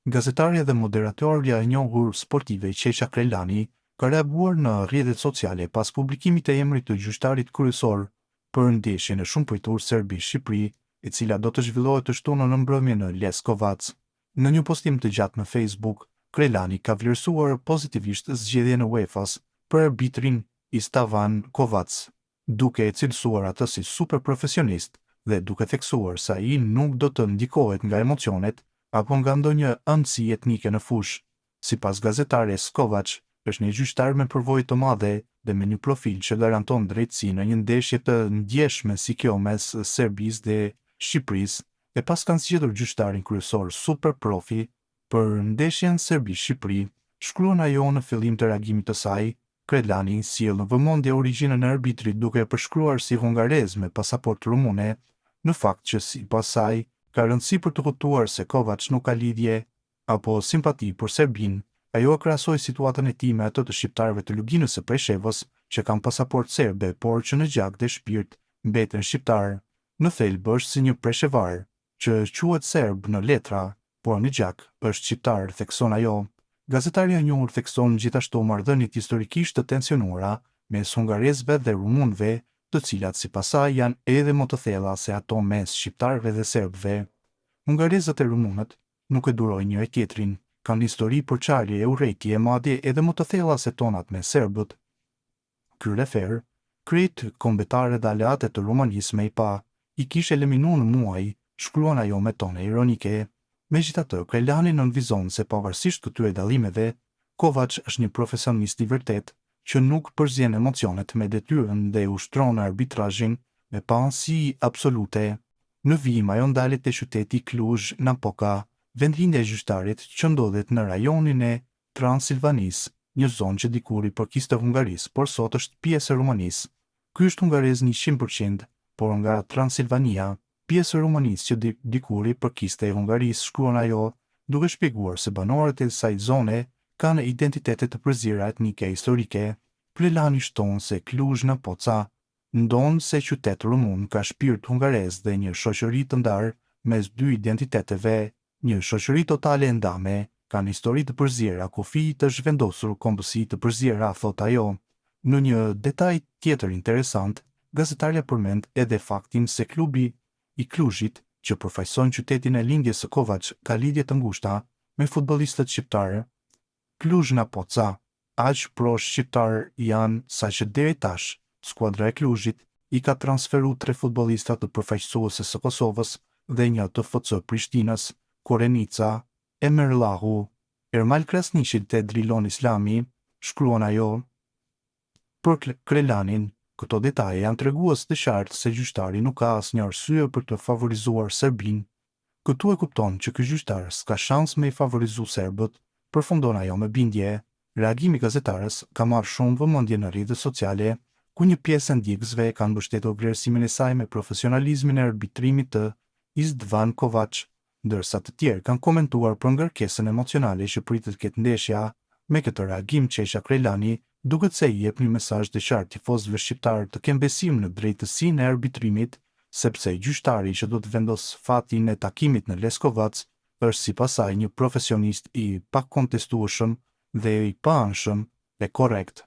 Gazetarja dhe moderatorja e njohur sportive Qesha Krelani ka reaguar në rrjetet sociale pas publikimit të emrit të gjyqtarit kryesor për ndeshjen e shumë pritur Serbi-Shqipëri, e cila do të zhvillohet të shtunën në mbrëmje në Leskovac. Në një postim të gjatë në Facebook, Krelani ka vlerësuar pozitivisht zgjedhjen e UEFA-s për arbitrin Istavan Kovac, duke e cilësuar atë si super profesionist dhe duke theksuar se ai nuk do të ndikohet nga emocionet apo nga ndonjë ëndësi etnike në fushë. Sipas gazetares Kovac, është një gjyqtar me përvojë të madhe dhe me një profil që garanton drejtësi në një ndeshje të ndjeshme si kjo mes Serbisë dhe Shqipërisë, e pas kanë zgjedhur gjyqtarin kryesor super profi për ndeshjen Serbi-Shqipëri. Shkruan ajo në fillim të reagimit të saj. Krelani sjell në vëmendje origjinën e arbitrit duke e përshkruar si hungarez me pasaportë rumune, në fakt që sipas saj ka rëndësi për të kuptuar se Kovac nuk ka lidhje apo simpati për Serbinë. Ajo e krahasoi situatën e tij me atë të shqiptarëve të Luginës së Preshevës që kanë pasaportë serbe, por që në gjak dhe shpirt mbeten shqiptar. Në thelb është si një preshevar, që quhet serb në letra, por në gjak është shqiptar, thekson ajo. Gazetarja e njohur thekson gjithashtu marrëdhëniet historikisht të tensionuara mes hungarezëve dhe rumunëve, të cilat sipas saj janë edhe më të thella se ato mes shqiptarëve dhe serbëve. Hungarezët e rumunët nuk e durojnë njëri tjetrin, kanë histori përçarje e urrejtje madje edhe më të thella se tonat me serbët. Ky refer, krejt kombëtare dhe aleate të Rumanisë me i pa, i kishte eliminuar në muaj, shkruan ajo me tone ironike. Megjithatë, Krelani nënvizon se pavarësisht këtyre dallimeve, Kovac është një profesionist i vërtet që nuk përzien emocionet me detyrën dhe ushtron arbitrazhin me paanësi absolute. Në vijim ajo ndalet te qyteti Cluj-Napoca, vendlindja e gjyqtarit që ndodhet në rajonin e Transilvanisë, një zonë që dikur i përkiste Hungarisë, por sot është pjesë e Rumanisë. Ky është hungarez 100%, por nga Transilvania, pjesë e Rumanisë që dikur i përkiste Hungarisë, shkruan ajo, duke shpjeguar se banorët e kësaj zone kanë identitete të përzierë etnike e historike. Krelani shton se Cluj-Napoca ndon se qyteti rumun ka shpirt hungarez dhe një shoqëri të ndarë mes dy identiteteve, një shoqëri totale e ndame, kanë histori të përziera, kufi të zhvendosur, kombësi të përziera, thot ajo. Në një detaj tjetër interesant, gazetarja përmend edhe faktin se klubi i Kluzhit, që përfaqëson qytetin e lindjes së Kovac, ka lidhje të ngushta me futbollistët shqiptarë. Cluj-Napoca, aq pro-shqiptar janë saqë deri tash, skuadra e Kluzhit i ka transferuar 3 futbollista të përfaqësuese së Kosovës dhe një të FC Prishtinës, Korenica, Emerllahu, Ermal Krasniqit dhe Drilon Islami, shkruan ajo. Për Krelanin, këto detaje janë tregues të qartë se gjyqtari nuk ka asnjë arsye për të favorizuar Serbinë. Këtu e kupton që ky gjyqtar s'ka shans me i favorizu serbët, përfundon ajo me bindje. Reagimi i gazetarës ka marrë shumë vëmendje në rrjetet sociale, ku një pjesë e ndjekësve kanë mbështetur vlerësimin e saj me profesionalizmin e arbitrimit të Istvan Kovac, ndërsa të tjerë kanë komentuar për ngarkesën emocionale që pritet ketë ndeshja. Me këtë reagim Qesha Krelani duket se i jep një mesazh të qartë tifozëve shqiptar të kenë besim në drejtësinë e arbitrimit, sepse gjyqtari që do të vendos fatin e takimit në Leskovac është sipas saj një profesionist i pakontestueshëm dhe i paanshëm dhe korrekt.